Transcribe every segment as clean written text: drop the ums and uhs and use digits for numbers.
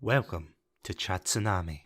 Welcome to Chatsunami.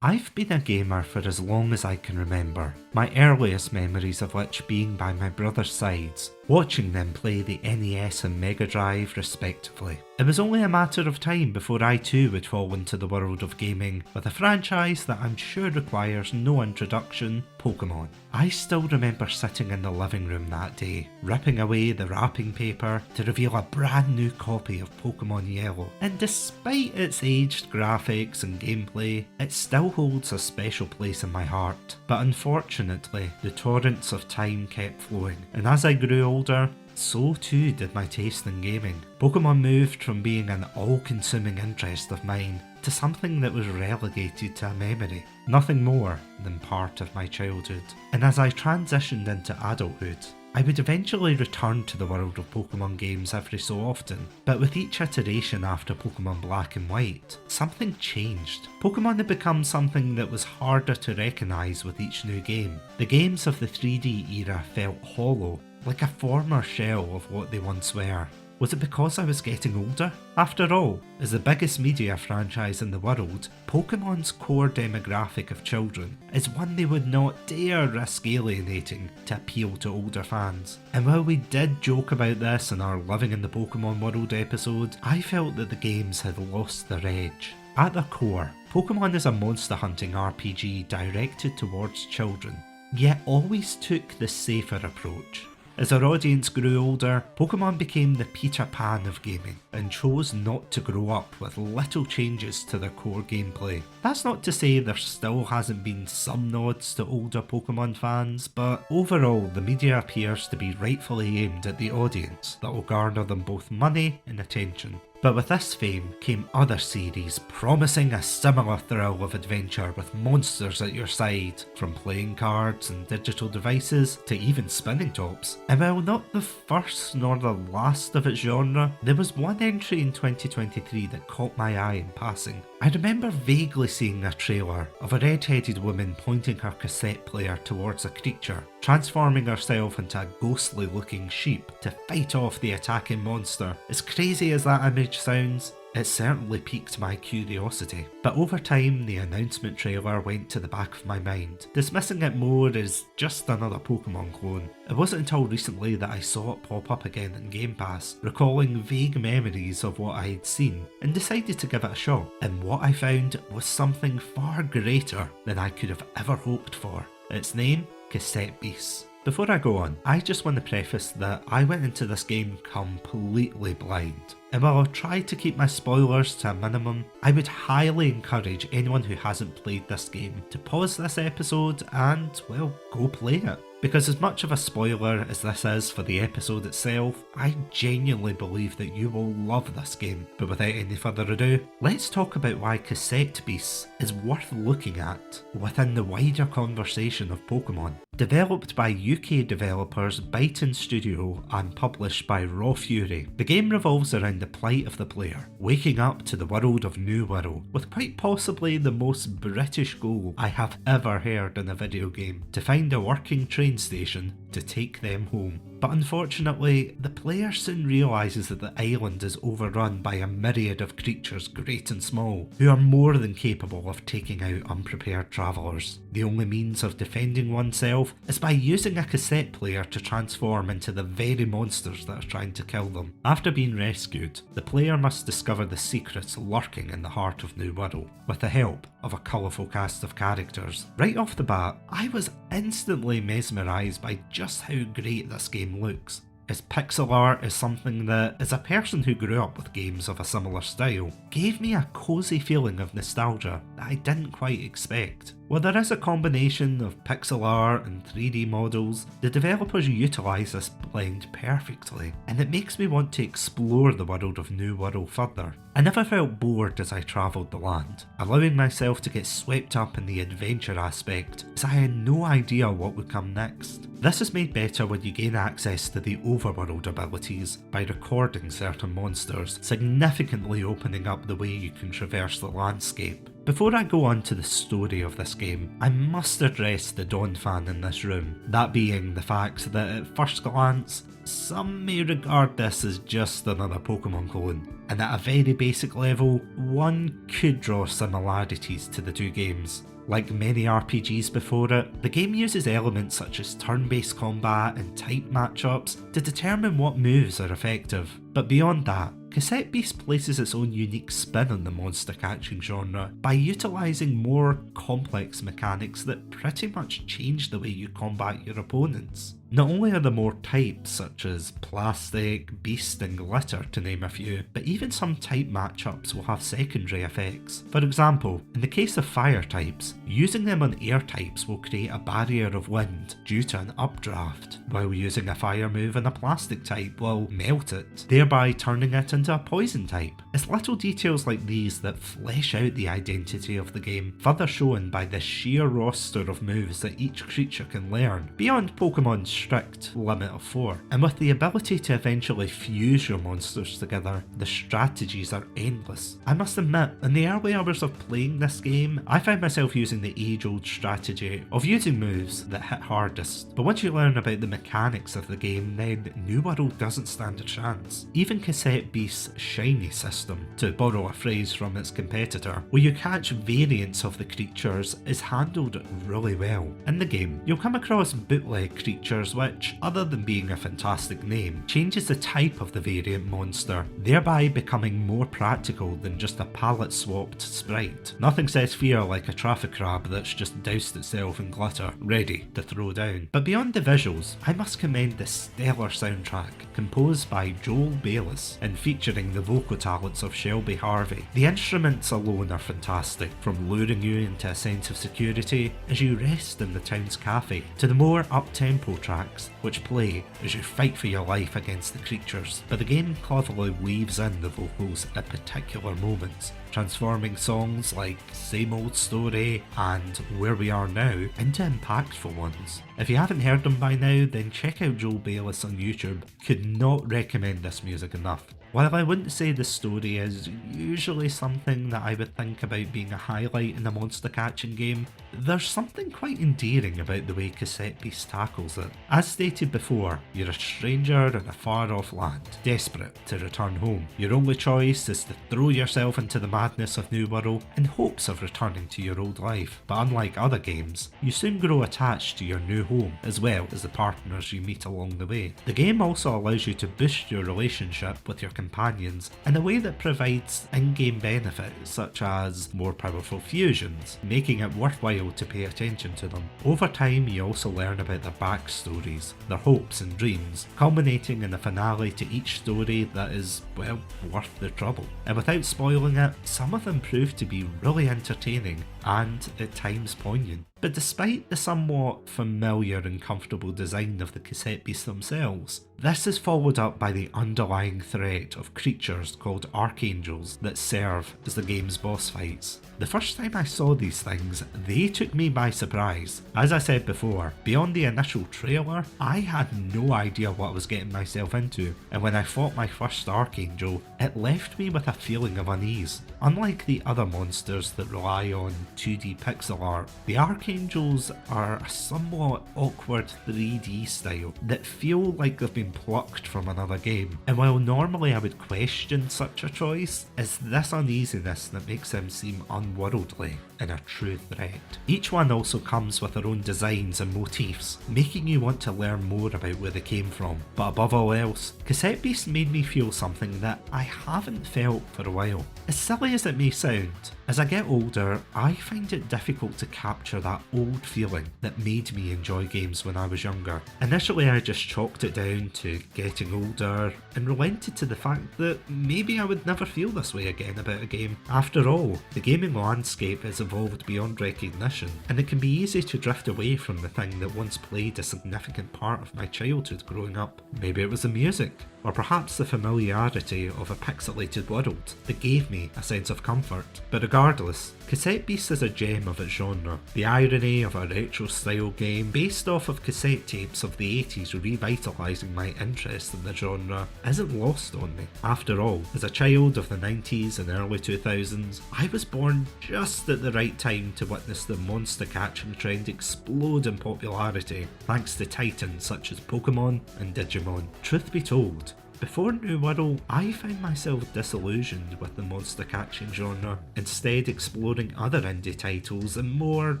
I've been a gamer for as long as I can remember, my earliest memories of which being by my brother's sides, watching them play the NES and Mega Drive respectively. It was only a matter of time before I too would fall into the world of gaming with a franchise that I'm sure requires no introduction, Pokémon. I still remember sitting in the living room that day, ripping away the wrapping paper to reveal a brand new copy of Pokémon Yellow, and despite its aged graphics and gameplay, it still holds a special place in my heart. But unfortunately, the torrents of time kept flowing, and as I grew older, so too did my taste in gaming. Pokemon moved from being an all-consuming interest of mine to something that was relegated to a memory, nothing more than part of my childhood. And as I transitioned into adulthood, I would eventually return to the world of Pokemon games every so often, but with each iteration after Pokemon Black and White, something changed. Pokemon had become something that was harder to recognise with each new game. The games of the 3D era felt hollow, like a former shell of what they once were. Was it because I was getting older? After all, as the biggest media franchise in the world, Pokemon's core demographic of children is one they would not dare risk alienating to appeal to older fans. And while we did joke about this in our Living in the Pokemon World episode, I felt that the games had lost their edge. At their core, Pokemon is a monster hunting RPG directed towards children, yet always took the safer approach. As our audience grew older, Pokemon became the Peter Pan of gaming and chose not to grow up with little changes to their core gameplay. That's not to say there still hasn't been some nods to older Pokemon fans, but overall the media appears to be rightfully aimed at the audience that will garner them both money and attention. But with this fame came other series promising a similar thrill of adventure with monsters at your side, from playing cards and digital devices to even spinning tops. And while not the first nor the last of its genre, there was one entry in 2023 that caught my eye in passing. I remember vaguely seeing a trailer of a red-headed woman pointing her cassette player towards a creature, transforming herself into a ghostly looking sheep to fight off the attacking monster. As crazy as that image sounds, it certainly piqued my curiosity. But over time, the announcement trailer went to the back of my mind, dismissing it more as just another Pokemon clone. It wasn't until recently that I saw it pop up again in Game Pass, recalling vague memories of what I had seen, and decided to give it a shot. And what I found was something far greater than I could have ever hoped for. Its name? Cassette Beasts. Before I go on, I just want to preface that I went into this game completely blind. And while I'll try to keep my spoilers to a minimum, I would highly encourage anyone who hasn't played this game to pause this episode and, well, go play it. Because as much of a spoiler as this is for the episode itself, I genuinely believe that you will love this game. But without any further ado, let's talk about why Cassette Beasts is worth looking at within the wider conversation of Pokemon. Developed by UK developers Byton Studio and published by Raw Fury, the game revolves around the plight of the player, waking up to the world of New World, with quite possibly the most British goal I have ever heard in a video game, to find a working train station to take them home. But unfortunately, the player soon realises that the island is overrun by a myriad of creatures great and small, who are more than capable of taking out unprepared travellers. The only means of defending oneself is by using a cassette player to transform into the very monsters that are trying to kill them. After being rescued, the player must discover the secrets lurking in the heart of New World, with the help of a colourful cast of characters. Right off the bat, I was instantly mesmerised by just how great this game looks. Its pixel art is something that, as a person who grew up with games of a similar style, gave me a cosy feeling of nostalgia that I didn't quite expect. While there is a combination of pixel art and 3D models, the developers utilise this blend perfectly, and it makes me want to explore the world of New World further. I never felt bored as I travelled the land, allowing myself to get swept up in the adventure aspect, as I had no idea what would come next. This is made better when you gain access to the overworld abilities by recording certain monsters, significantly opening up the way you can traverse the landscape. Before I go on to the story of this game, I must address the Dawn fan in this room, that being the fact that at first glance, some may regard this as just another Pokemon clone, and at a very basic level, one could draw similarities to the two games. Like many RPGs before it, the game uses elements such as turn-based combat and type matchups to determine what moves are effective, but beyond that, Cassette Beasts places its own unique spin on the monster catching genre by utilising more complex mechanics that pretty much change the way you combat your opponents. Not only are there more types such as Plastic, Beast and Glitter to name a few, but even some type matchups will have secondary effects. For example, in the case of fire types, using them on air types will create a barrier of wind due to an updraft, while using a fire move on a plastic type will melt it, thereby turning it into a poison type. It's little details like these that flesh out the identity of the game, further shown by the sheer roster of moves that each creature can learn, beyond Pokemon's strict limit of 4. And with the ability to eventually fuse your monsters together, the strategies are endless. I must admit, in the early hours of playing this game, I found myself using the age-old strategy of using moves that hit hardest. But once you learn about the mechanics of the game, then New World doesn't stand a chance. Even Cassette Beasts' shiny system, to borrow a phrase from its competitor, where you catch variants of the creatures, is handled really well. In the game, you'll come across bootleg creatures which, other than being a fantastic name, changes the type of the variant monster, thereby becoming more practical than just a palette swapped sprite. Nothing says fear like a traffic crab that's just doused itself in glitter, ready to throw down. But beyond the visuals, I must commend the stellar soundtrack, composed by Joel Bayless and featuring the vocal talents of Shelby Harvey. The instruments alone are fantastic, from luring you into a sense of security as you rest in the town's cafe, to the more up-tempo tracks which play as you fight for your life against the creatures. But the game cleverly weaves in the vocals at particular moments, transforming songs like Same Old Story and Where We Are Now into impactful ones. If you haven't heard them by now, then check out Joel Bayless on YouTube. Could not recommend this music enough. While I wouldn't say the story is usually something that I would think about being a highlight in a monster catching game, there's something quite endearing about the way Cassette Beasts tackles it. As stated before, you're a stranger in a far off land, desperate to return home. Your only choice is to throw yourself into the madness of New World in hopes of returning to your old life. But unlike other games, you soon grow attached to your new home, as well as the partners you meet along the way. The game also allows you to boost your relationship with your companions in a way that provides in-game benefits such as more powerful fusions, making it worthwhile to pay attention to them. Over time, you also learn about their backstories, their hopes and dreams, culminating in a finale to each story that is, well, worth the trouble. And without spoiling it, some of them prove to be really entertaining and at times poignant. But despite the somewhat familiar and comfortable design of the Cassette Beasts themselves, this is followed up by the underlying threat of creatures called Archangels that serve as the game's boss fights. The first time I saw these things, they took me by surprise. As I said before, beyond the initial trailer, I had no idea what I was getting myself into, and when I fought my first Archangel, it left me with a feeling of unease. Unlike the other monsters that rely on 2D pixel art, the Archangels are a somewhat awkward 3D style that feel like they've been plucked from another game. And while normally I would question such a choice, it's this uneasiness that makes them seem unworldly and a true threat. Each one also comes with their own designs and motifs, making you want to learn more about where they came from. But above all else, Cassette Beasts made me feel something that I haven't felt for a while. As silly as it may sound, as I get older, I find it difficult to capture that old feeling that made me enjoy games when I was younger. Initially, I just chalked it down to getting older and relented to the fact that maybe I would never feel this way again about a game. After all, the gaming landscape has evolved beyond recognition, and it can be easy to drift away from the thing that once played a significant part of my childhood growing up. Maybe it was the music, or perhaps the familiarity of a pixelated world that gave me a sense of comfort. But regardless, Cassette Beasts is a gem of its genre. The irony of a retro-style game based off of cassette tapes of the 80s revitalising my interest in the genre isn't lost on me. After all, as a child of the 90s and early 2000s, I was born just at the right time to witness the monster catching trend explode in popularity, thanks to titans such as Pokémon and Digimon. Truth be told, before New World, I found myself disillusioned with the monster catching genre, instead exploring other indie titles and more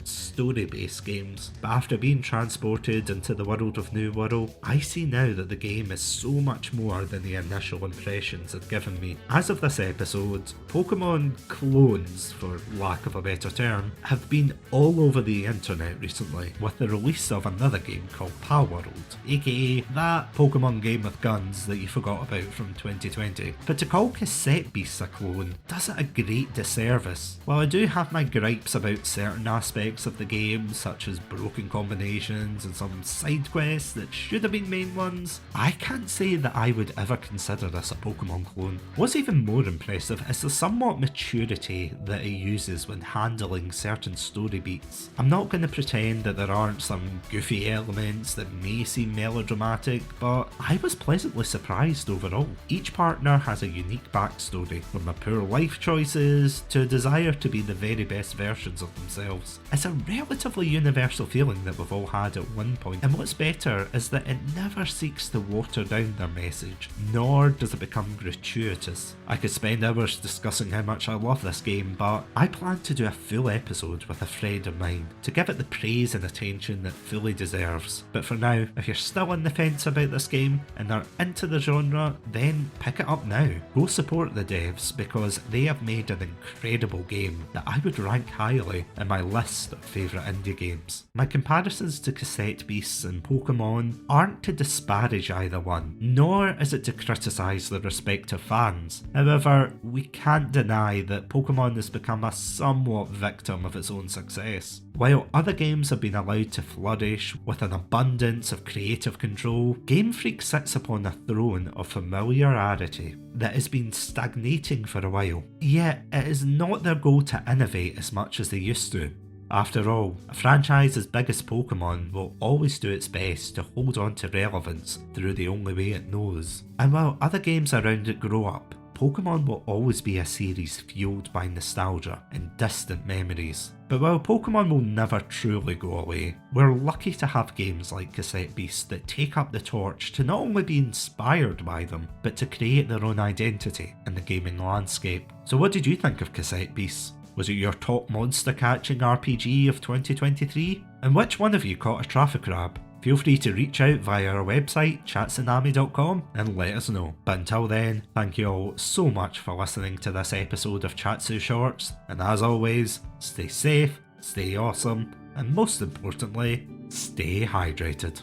story-based games. But after being transported into the world of New World, I see now that the game is so much more than the initial impressions had given me. As of this episode, Pokemon clones, for lack of a better term, have been all over the internet recently, with the release of another game called Palworld, aka that Pokemon game with guns that you forgot about from 2020. But to call Cassette Beasts a clone does it a great disservice. While I do have my gripes about certain aspects of the game, such as broken combinations and some side quests that should have been main ones, I can't say that I would ever consider this a Pokemon clone. What's even more impressive is the somewhat maturity that it uses when handling certain story beats. I'm not going to pretend that there aren't some goofy elements that may seem melodramatic, but I was pleasantly surprised overall. Each partner has a unique backstory, from their poor life choices to a desire to be the very best versions of themselves. It's a relatively universal feeling that we've all had at one point, and what's better is that it never seeks to water down their message, nor does it become gratuitous. I could spend hours discussing how much I love this game, but I plan to do a full episode with a friend of mine to give it the praise and attention it fully deserves. But for now, if you're still on the fence about this game and are into the genre, then pick it up now. Go support the devs because they have made an incredible game that I would rank highly in my list of favourite indie games. My comparisons to Cassette Beasts and Pokemon aren't to disparage either one, nor is it to criticise the respective fans. However, we can't deny that Pokemon has become a somewhat victim of its own success. While other games have been allowed to flourish with an abundance of creative control, Game Freak sits upon a throne of familiarity that has been stagnating for a while. Yet, it is not their goal to innovate as much as they used to. After all, a franchise as big as Pokemon will always do its best to hold on to relevance through the only way it knows. And while other games around it grow up, Pokemon will always be a series fueled by nostalgia and distant memories. But while Pokemon will never truly go away, we're lucky to have games like Cassette Beasts that take up the torch to not only be inspired by them, but to create their own identity in the gaming landscape. So what did you think of Cassette Beasts? Was it your top monster catching RPG of 2023? And which one of you caught a traffic grab? Feel free to reach out via our website, chatsunami.com, and let us know. But until then, thank you all so much for listening to this episode of Chatsu Shorts, and as always, stay safe, stay awesome, and most importantly, stay hydrated.